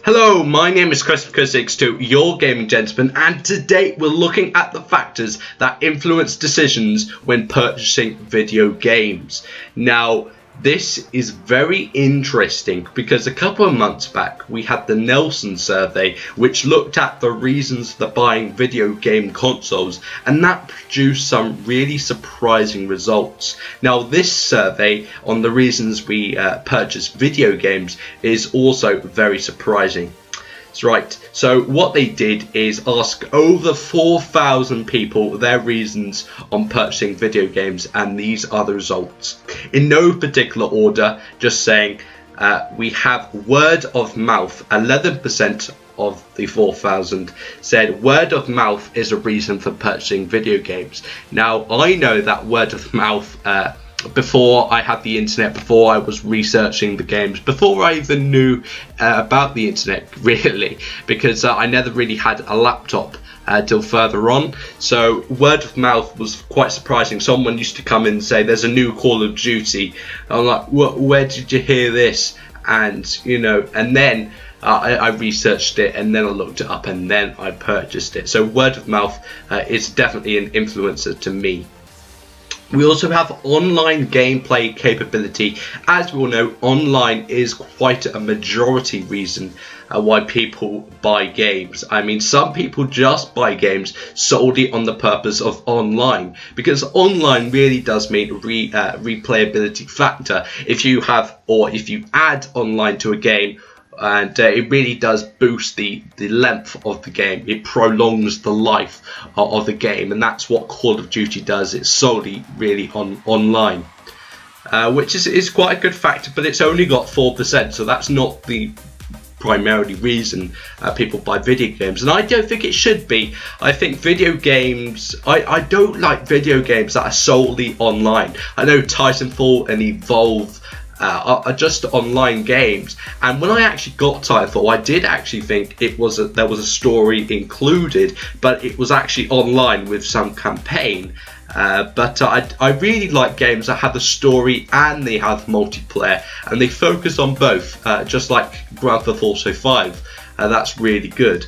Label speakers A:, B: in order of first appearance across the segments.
A: Hello, my name is Christopher62, your gaming gentleman, and today we're looking at the factors that influence decisions when purchasing video games. Now, this is very interesting because a couple of months back we had the Nelson survey which looked at the reasons for buying video game consoles, and that produced some really surprising results. Now, this survey on the reasons we purchase video games is also very surprising. That's right. So what they did is ask over 4,000 people their reasons on purchasing video games, and these are the results. In no particular order, just saying we have word of mouth. 11% of the 4,000 said word of mouth is a reason for purchasing video games. Now, I know that word of mouth before I had the internet, before I was researching the games, before I even knew about the internet really, because I never really had a laptop till further on. So word of mouth was quite surprising. Someone used to come in and say there's a new Call of Duty. I'm like, where did you hear this? And you know, and then I researched it, and then I looked it up, and then I purchased it. So word of mouth is definitely an influencer to me. We also have online gameplay capability. As we all know, online is quite a majority reason why people buy games. I mean, some people just buy games solely on the purpose of online, because online really does mean replayability factor. If you have, or if you add online to a game, and it really does boost the length of the game. It prolongs the life of the game, and that's what Call of Duty does. It's solely really online, which is quite a good factor, but it's only got 4%, so that's not the primarily reason people buy video games, and I don't think it should be. I think video games, I don't like video games that are solely online. I know Titanfall and Evolve are just online games, and when I actually got Titanfall, I did actually think it was there was a story included, but it was actually online with some campaign. But I really like games that have a story and they have multiplayer, and they focus on both, just like Grand Theft Auto 5. That's really good.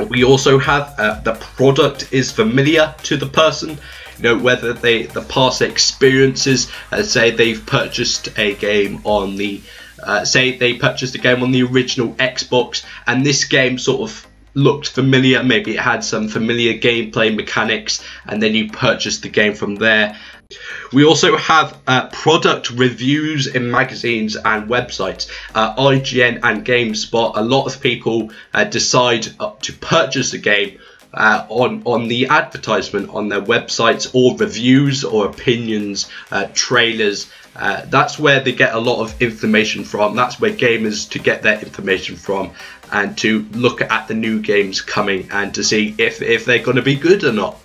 A: We also have the product is familiar to the person. You know, whether the past experiences, say they've purchased a game on the, say they purchased a game on the original Xbox, and this game sort of looked familiar, maybe it had some familiar gameplay mechanics, and then you purchased the game from there. We also have product reviews in magazines and websites. IGN and GameSpot, a lot of people decide to purchase a game on the advertisement on their websites, or reviews or opinions, trailers. That's where they get a lot of information from. That's where gamers to get their information from, and to look at the new games coming and to see if they're going to be good or not.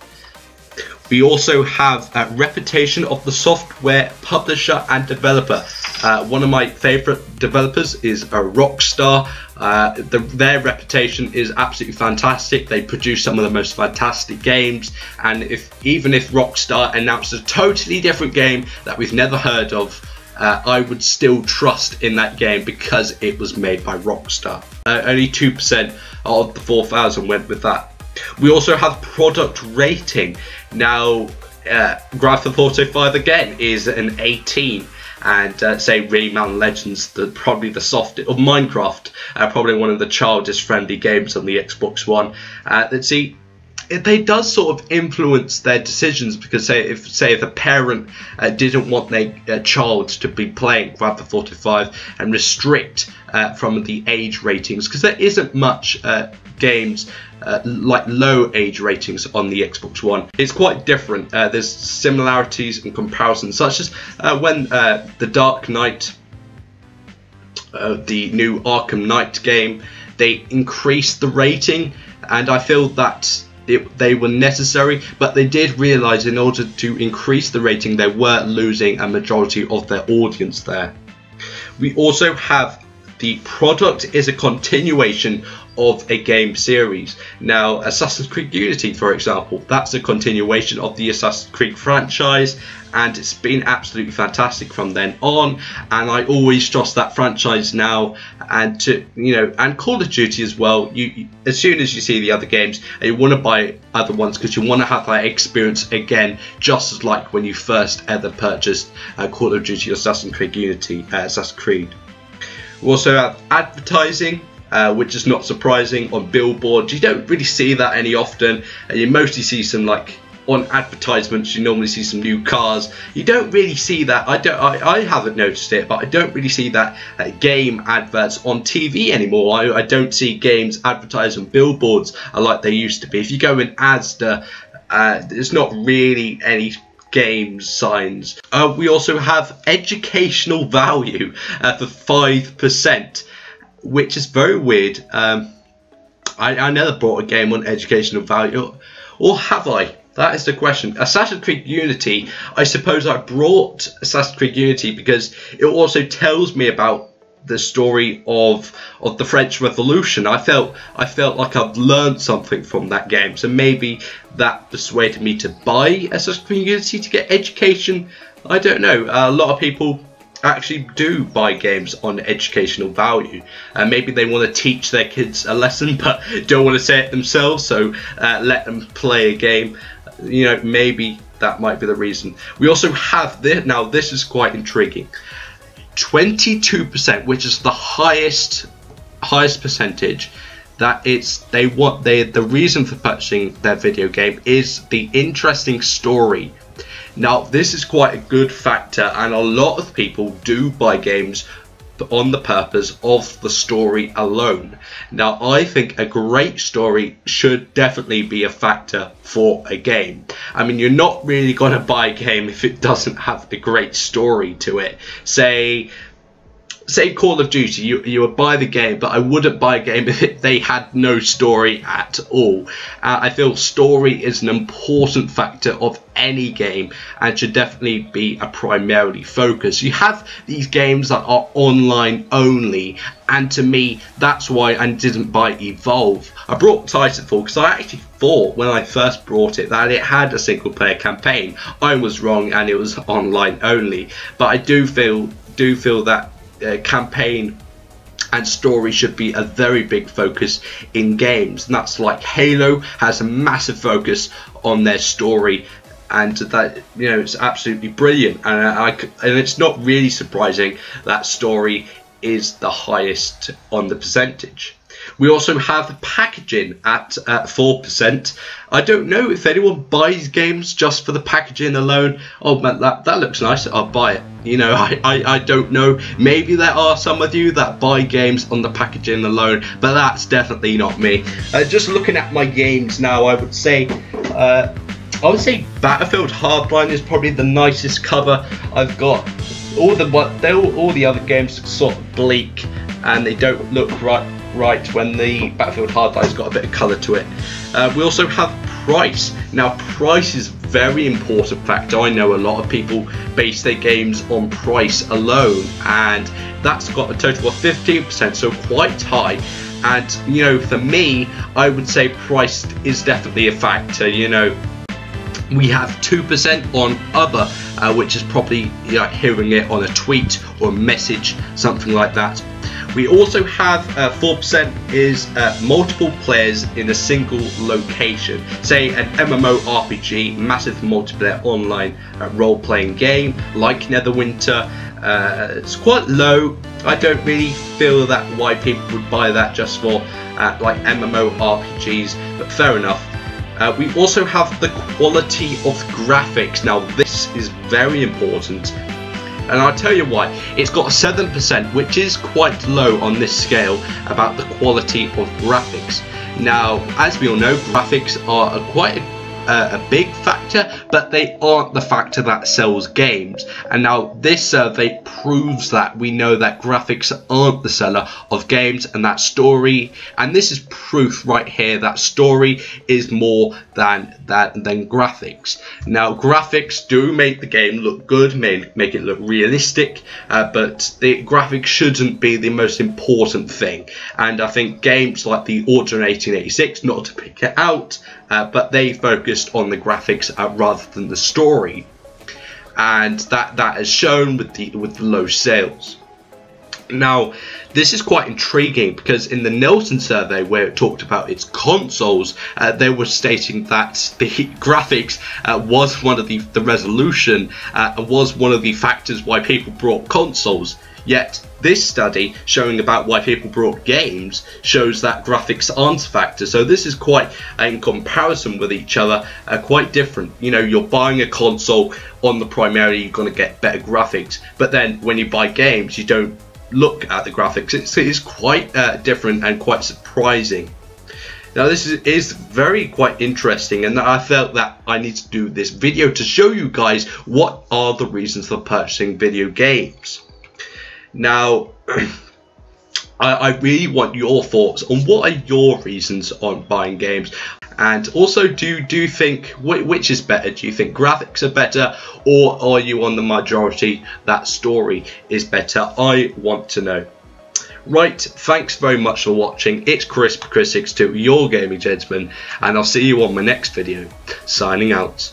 A: We also have a reputation of the software publisher and developer. One of my favorite developers is Rockstar. Their reputation is absolutely fantastic. They produce some of the most fantastic games, and even if Rockstar announced a totally different game that we've never heard of, I would still trust in that game because it was made by Rockstar. Only 2% of the 4,000 went with that. We also have product rating. Now, Grand Theft Auto 5 again is an 18, and say Rayman Legends, probably the softest, or Minecraft, probably one of the childish friendly games on the Xbox One. Let's see, they does sort of influence their decisions, because if a parent didn't want their child to be playing Grand Theft Auto 5 and restrict from the age ratings, because there isn't much games like low age ratings on the Xbox One. It's quite different. There's similarities and comparisons, such as when the Dark Knight, the new Arkham Knight game, they increased the rating, and I feel that they were necessary, but they did realise in order to increase the rating they were losing a majority of their audience there. We also have the product is a continuation of a game series. Now, Assassin's Creed Unity, for example, that's a continuation of the Assassin's Creed franchise, and it's been absolutely fantastic from then on, and I always trust that franchise now. And and Call of Duty as well, you as soon as you see the other games, you want to buy other ones because you want to have that experience again, just as like when you first ever purchased Call of Duty, Assassin's Creed Unity, Assassin's Creed. We also have advertising, which is not surprising, on billboards. You don't really see that any often, and you mostly see some, like, on advertisements you normally see some new cars. You don't really see that. I haven't noticed it, but I don't really see that game adverts on TV anymore. I don't see games advertised on billboards like they used to be. If you go in Asda, there's not really any games signs. We also have educational value for 5%, which is very weird. I never bought a game on educational value, or have I? That is the question. Assassin's Creed Unity, I suppose I brought Assassin's Creed Unity because it also tells me about the story of the French Revolution. I felt like I've learned something from that game, so maybe that persuaded me to buy Assassin's Creed Unity to get education. I don't know. A lot of people actually do buy games on educational value, and maybe they want to teach their kids a lesson but don't want to say it themselves, so let them play a game. Maybe that might be the reason. We also have this. Now this is quite intriguing. 22%, which is the highest percentage, that the reason for purchasing their video game is the interesting story. Now this is quite a good factor, and a lot of people do buy games on the purpose of the story alone. Now I think a great story should definitely be a factor for a game. I mean, you're not really going to buy a game if it doesn't have a great story to it. Say Call of Duty, you would buy the game, but I wouldn't buy a game if they had no story at all. I feel story is an important factor of any game and should definitely be a primarily focus. You have these games that are online only, and to me that's why I didn't buy Evolve. I brought Titanfall because I actually thought when I first brought it that it had a single player campaign. I was wrong, and it was online only, but I do feel that campaign and story should be a very big focus in games, and that's like Halo has a massive focus on their story, and that it's absolutely brilliant, and it's not really surprising that story is the highest on the percentage. We also have packaging at 4%. I don't know if anyone buys games just for the packaging alone. Oh man, that looks nice, I'll buy it. I don't know. Maybe there are some of you that buy games on the packaging alone, but that's definitely not me. Just looking at my games now, I would say Battlefield Hardline is probably the nicest cover I've got. All the other games are sort of bleak, and they don't look right when the Battlefield Hardline's got a bit of colour to it. We also have price. Now price is a very important factor. I know a lot of people base their games on price alone, and that's got a total of 15%, so quite high. And for me, I would say price is definitely a factor. We have 2% on other, which is probably hearing it on a tweet or a message, something like that. We also have 4% is multiple players in a single location. Say an MMORPG, massive multiplayer online role-playing game like Neverwinter. It's quite low. I don't really feel that why people would buy that just for like MMORPGs, but fair enough. We also have the quality of graphics. Now this is very important, and I'll tell you why. It's got 7%, which is quite low on this scale, about the quality of graphics. Now, as we all know, graphics are a big factor, but they aren't the factor that sells games. And now this survey proves that. We know that graphics aren't the seller of games, and that story, and this is proof right here that story is more than graphics. Now graphics do make the game look good, make it look realistic, but the graphics shouldn't be the most important thing. And I think games like the Order 1886, not to pick it out, but they focused on the graphics rather than the story, and that has shown with the low sales. Now this is quite intriguing because in the Nielsen survey, where it talked about its consoles, they were stating that the graphics was one of the resolution was one of the factors why people bought consoles. Yet this study showing about why people bought games shows that graphics aren't a factor. So this is quite, in comparison with each other, quite different. You know, you're buying a console on the primarily, you're going to get better graphics, but then when you buy games, you don't look at the graphics. It's quite different and quite surprising. Now this is quite interesting, and I felt that I need to do this video to show you guys what are the reasons for purchasing video games. Now I really want your thoughts on what are your reasons on buying games, and also do you think which is better? Do you think graphics are better, or are you on the majority that story is better? I want to know. Right, thanks very much for watching. It's Chris62, your gaming gentleman, and I'll see you on my next video. Signing out.